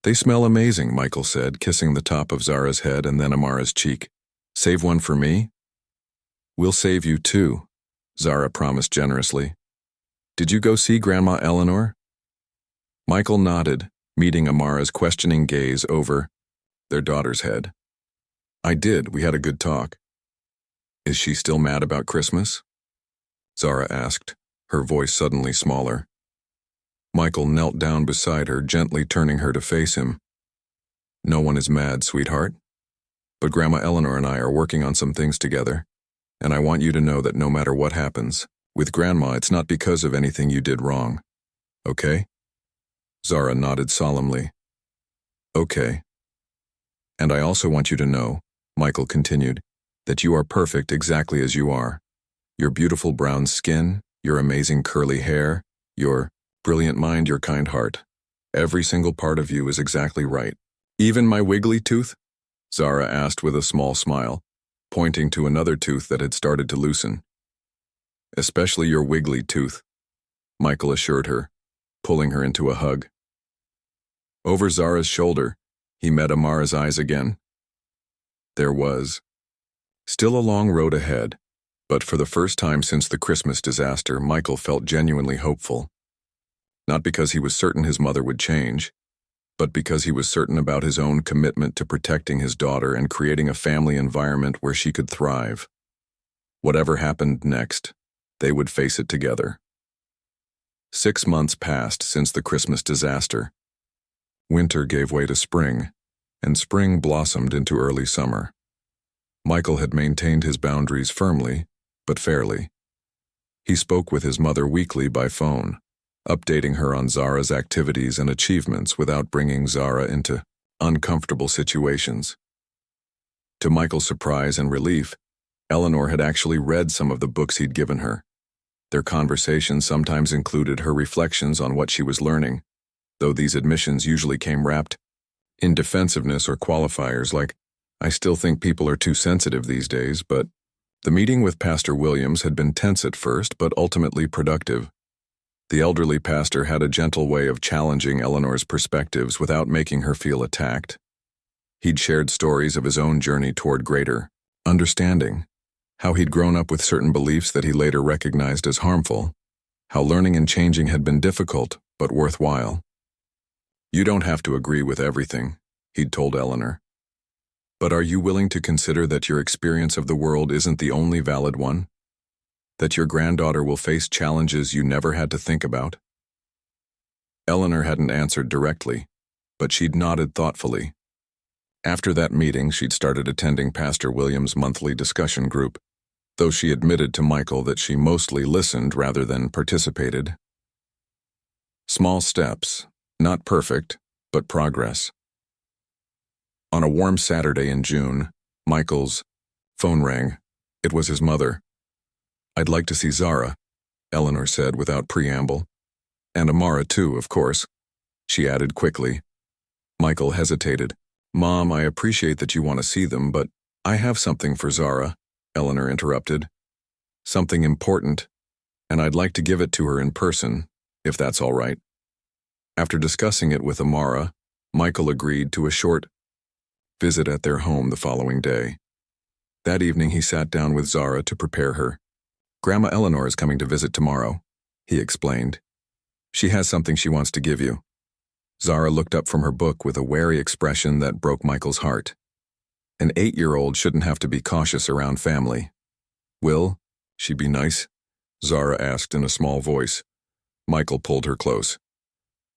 They smell amazing, Michael said, kissing the top of Zara's head and then Amara's cheek. Save one for me? We'll save you too, Zara promised generously. Did you go see Grandma Eleanor? Michael nodded, meeting Amara's questioning gaze over their daughter's head. I did, we had a good talk. Is she still mad about Christmas? Zara asked, her voice suddenly smaller. Michael knelt down beside her, gently turning her to face him. No one is mad, sweetheart. But Grandma Eleanor and I are working on some things together, and I want you to know that no matter what happens, with Grandma it's not because of anything you did wrong. Okay? Zara nodded solemnly. Okay. And I also want you to know, Michael continued, that you are perfect exactly as you are. Your beautiful brown skin, your amazing curly hair, your brilliant mind, your kind heart. Every single part of you is exactly right. Even my wiggly tooth? Zara asked with a small smile, pointing to another tooth that had started to loosen. Especially your wiggly tooth, Michael assured her, pulling her into a hug. Over Zara's shoulder, he met Amara's eyes again. There was still a long road ahead, but for the first time since the Christmas disaster, Michael felt genuinely hopeful. Not because he was certain his mother would change, but because he was certain about his own commitment to protecting his daughter and creating a family environment where she could thrive. Whatever happened next, they would face it together. 6 months passed since the Christmas disaster. Winter gave way to spring, and spring blossomed into early summer. Michael had maintained his boundaries firmly, but fairly. He spoke with his mother weekly by phone, updating her on Zara's activities and achievements without bringing Zara into uncomfortable situations. To Michael's surprise and relief, Eleanor had actually read some of the books he'd given her. Their conversations sometimes included her reflections on what she was learning, though these admissions usually came wrapped in defensiveness or qualifiers like, I still think people are too sensitive these days, but the meeting with Pastor Williams had been tense at first, but ultimately productive. The elderly pastor had a gentle way of challenging Eleanor's perspectives without making her feel attacked. He'd shared stories of his own journey toward greater understanding, how he'd grown up with certain beliefs that he later recognized as harmful, how learning and changing had been difficult, but worthwhile. You don't have to agree with everything, he'd told Eleanor. But are you willing to consider that your experience of the world isn't the only valid one? That your granddaughter will face challenges you never had to think about? Eleanor hadn't answered directly, but she'd nodded thoughtfully. After that meeting, she'd started attending Pastor Williams' monthly discussion group, though she admitted to Michael that she mostly listened rather than participated. Small steps, not perfect, but progress. On a warm Saturday in June, Michael's phone rang. It was his mother. "I'd like to see Zara," Eleanor said without preamble. "And Amara too, of course," she added quickly. Michael hesitated. "Mom, I appreciate that you want to see them, but I have something for Zara," Eleanor interrupted. "Something important, and I'd like to give it to her in person, if that's all right." After discussing it with Amara, Michael agreed to a short visit at their home the following day. That evening he sat down with Zara to prepare her. "Grandma Eleanor is coming to visit tomorrow," he explained. "She has something she wants to give you." Zara looked up from her book with a wary expression that broke Michael's heart. An 8-year-old shouldn't have to be cautious around family. "Will she be nice?" Zara asked in a small voice. Michael pulled her close.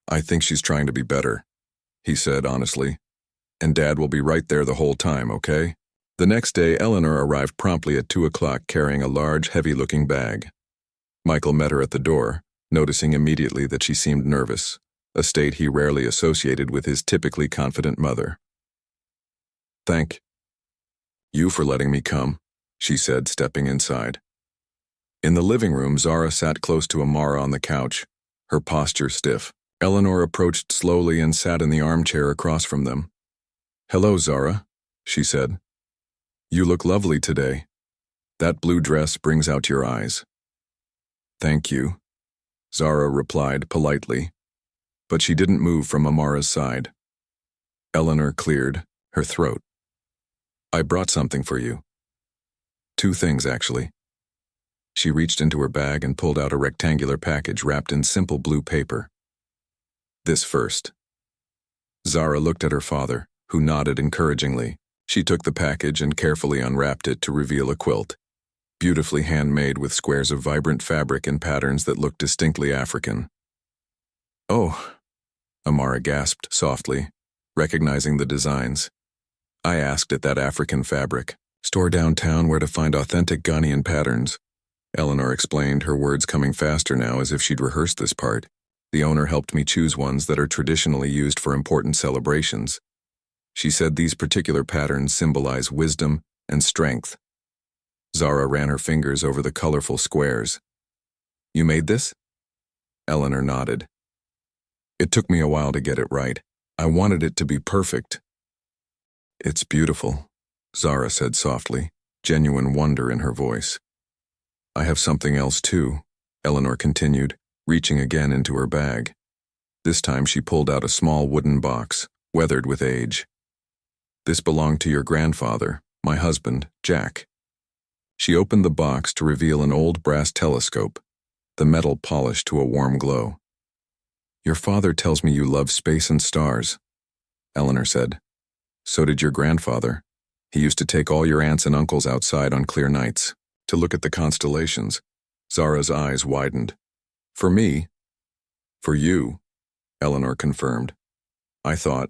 "I think she's trying to be better," he said honestly. "And Dad will be right there the whole time, okay?" The next day, Eleanor arrived promptly at 2 o'clock carrying a large, heavy-looking bag. Michael met her at the door, noticing immediately that she seemed nervous, a state he rarely associated with his typically confident mother. "Thank you for letting me come," she said, stepping inside. In the living room, Zara sat close to Amara on the couch, her posture stiff. Eleanor approached slowly and sat in the armchair across from them. "Hello, Zara," she said. "You look lovely today. That blue dress brings out your eyes." "Thank you," Zara replied politely, but she didn't move from Amara's side. Eleanor cleared her throat. "I brought something for you. 2 things, actually." She reached into her bag and pulled out a rectangular package wrapped in simple blue paper. "This first." Zara looked at her father, who nodded encouragingly. She took the package and carefully unwrapped it to reveal a quilt, beautifully handmade with squares of vibrant fabric and patterns that looked distinctly African. "Oh," Amara gasped softly, recognizing the designs. "I asked at that African fabric store downtown where to find authentic Ghanaian patterns," Eleanor explained, her words coming faster now as if she'd rehearsed this part. "The owner helped me choose ones that are traditionally used for important celebrations. She said these particular patterns symbolize wisdom and strength." Zara ran her fingers over the colorful squares. "You made this?" Eleanor nodded. "It took me a while to get it right. I wanted it to be perfect." "It's beautiful," Zara said softly, genuine wonder in her voice. "I have something else too," Eleanor continued, reaching again into her bag. This time she pulled out a small wooden box, weathered with age. "This belonged to your grandfather, my husband, Jack." She opened the box to reveal an old brass telescope, the metal polished to a warm glow. "Your father tells me you love space and stars," Eleanor said. "So did your grandfather. He used to take all your aunts and uncles outside on clear nights to look at the constellations." Zara's eyes widened. "For me?" "For you," Eleanor confirmed. I thought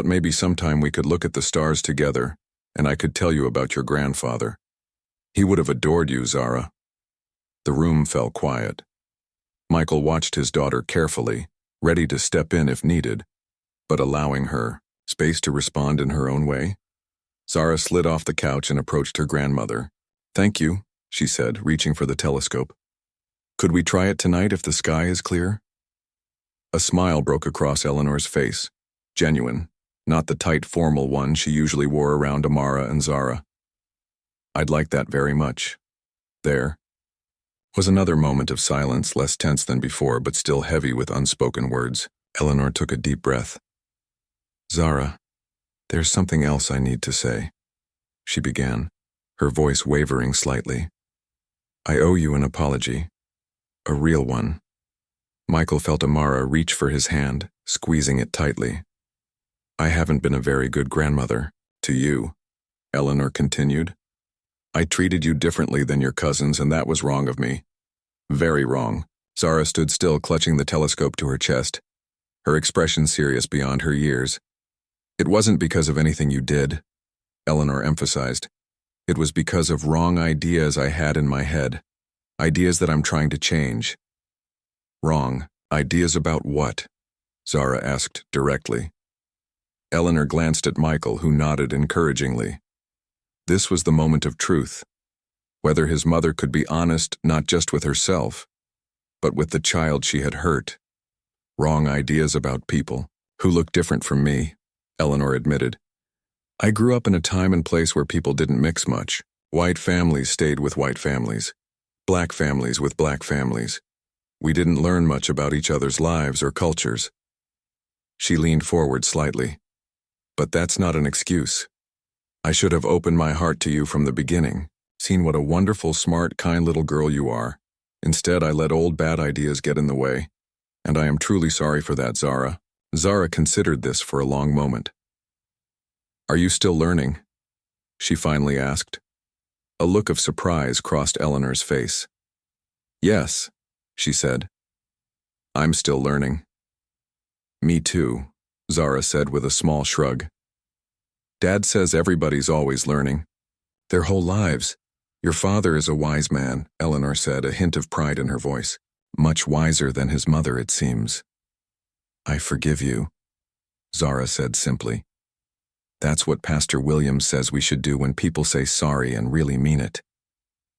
maybe sometime we could look at the stars together, and I could tell you about your grandfather. He would have adored you, Zara." The room fell quiet. Michael watched his daughter carefully, ready to step in if needed, but allowing her space to respond in her own way. Zara slid off the couch and approached her grandmother. "Thank you," she said, reaching for the telescope. "Could we try it tonight if the sky is clear?" A smile broke across Eleanor's face, genuine, not the tight formal one she usually wore around Amara and Zara. I'd like that very much. There was another moment of silence, less tense than before, but still heavy with unspoken words. Eleanor took a deep breath. Zara, there's something else I need to say, she began, her voice wavering slightly. I owe you an apology. A real one. Michael felt Amara reach for his hand, squeezing it tightly. I haven't been a very good grandmother, to you, Eleanor continued. I treated you differently than your cousins, and that was wrong of me. Very wrong. Zara stood still, clutching the telescope to her chest, her expression serious beyond her years. It wasn't because of anything you did, Eleanor emphasized. It was because of wrong ideas I had in my head. Ideas that I'm trying to change. Wrong. Ideas about what? Zara asked directly. Eleanor glanced at Michael, who nodded encouragingly. This was the moment of truth. Whether his mother could be honest not just with herself, but with the child she had hurt. Wrong ideas about people who look different from me, Eleanor admitted. I grew up in a time and place where people didn't mix much. White families stayed with white families. Black families with black families. We didn't learn much about each other's lives or cultures. She leaned forward slightly. But that's not an excuse. I should have opened my heart to you from the beginning, seen what a wonderful, smart, kind little girl you are. Instead, I let old bad ideas get in the way. And I am truly sorry for that, Zara. Zara considered this for a long moment. Are you still learning? She finally asked. A look of surprise crossed Eleanor's face. Yes, she said. I'm still learning. Me too, Zara said with a small shrug. Dad says everybody's always learning. Their whole lives. Your father is a wise man, Eleanor said, a hint of pride in her voice. Much wiser than his mother, it seems. I forgive you, Zara said simply. That's what Pastor Williams says we should do when people say sorry and really mean it.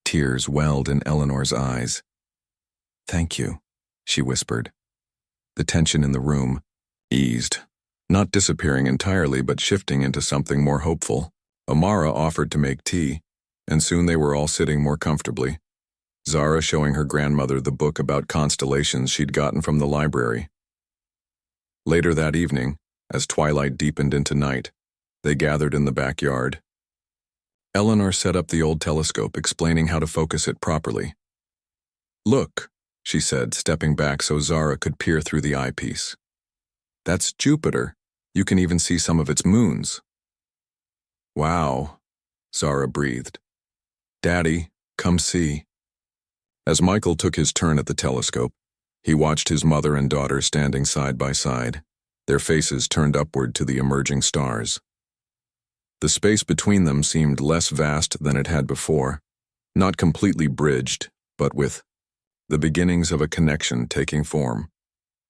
Tears welled in Eleanor's eyes. Thank you, she whispered. The tension in the room eased, not disappearing entirely but shifting into something more hopeful. Amara offered to make tea, and soon they were all sitting more comfortably, Zara showing her grandmother the book about constellations she'd gotten from the library. Later that evening, as twilight deepened into night, they gathered in the backyard. Eleanor set up the old telescope, explaining how to focus it properly. Look, she said, stepping back so Zara could peer through the eyepiece. That's Jupiter. You can even see some of its moons. Wow, Zara breathed. Daddy, come see. As Michael took his turn at the telescope, he watched his mother and daughter standing side by side, their faces turned upward to the emerging stars. The space between them seemed less vast than it had before, not completely bridged, but with the beginnings of a connection taking form.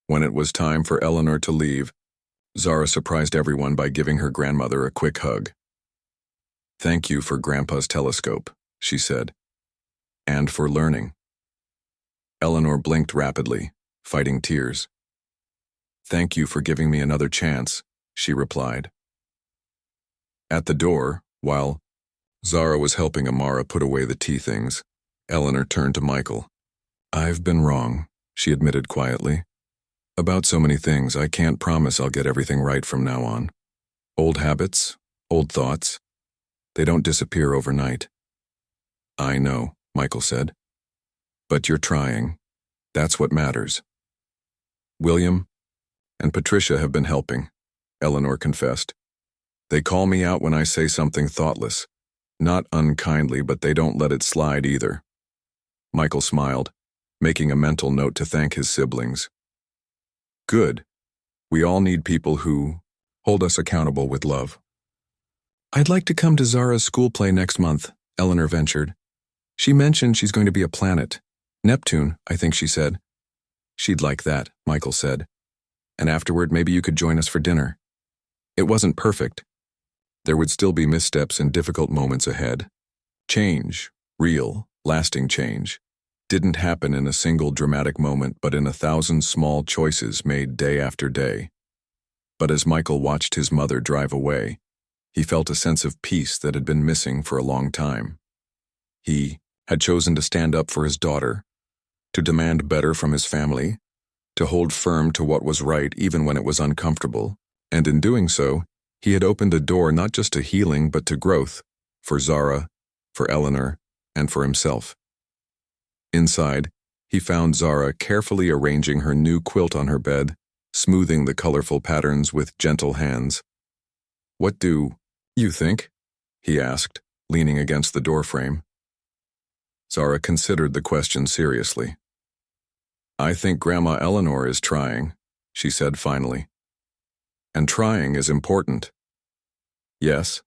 When it was time for Eleanor to leave, Zara surprised everyone by giving her grandmother a quick hug. Thank you for Grandpa's telescope, she said, and for learning. Eleanor blinked rapidly, fighting tears. Thank you for giving me another chance, she replied. At the door, while Zara was helping Amara put away the tea things, Eleanor turned to Michael. I've been wrong, she admitted quietly. About so many things, I can't promise I'll get everything right from now on. Old habits, old thoughts, they don't disappear overnight. I know, Michael said. But you're trying. That's what matters. William and Patricia have been helping, Eleanor confessed. They call me out when I say something thoughtless. Not unkindly, but they don't let it slide either. Michael smiled, making a mental note to thank his siblings. Good. We all need people who hold us accountable with love. I'd like to come to Zara's school play next month, Eleanor ventured. She mentioned she's going to be a planet. Neptune, I think she said. She'd like that, Michael said. And afterward, maybe you could join us for dinner. It wasn't perfect. There would still be missteps and difficult moments ahead. Change, real, lasting change, didn't happen in a single dramatic moment but in 1,000 small choices made day after day. But as Michael watched his mother drive away, he felt a sense of peace that had been missing for a long time. He had chosen to stand up for his daughter, to demand better from his family, to hold firm to what was right even when it was uncomfortable, and in doing so, he had opened a door not just to healing but to growth, for Zara, for Eleanor, and for himself. Inside, he found Zara carefully arranging her new quilt on her bed, smoothing the colorful patterns with gentle hands. "What do you think?" he asked, leaning against the doorframe. Zara considered the question seriously. "I think Grandma Eleanor is trying," she said finally. "And trying is important." "Yes,"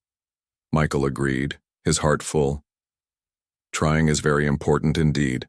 Michael agreed, his heart full. "Trying is very important indeed."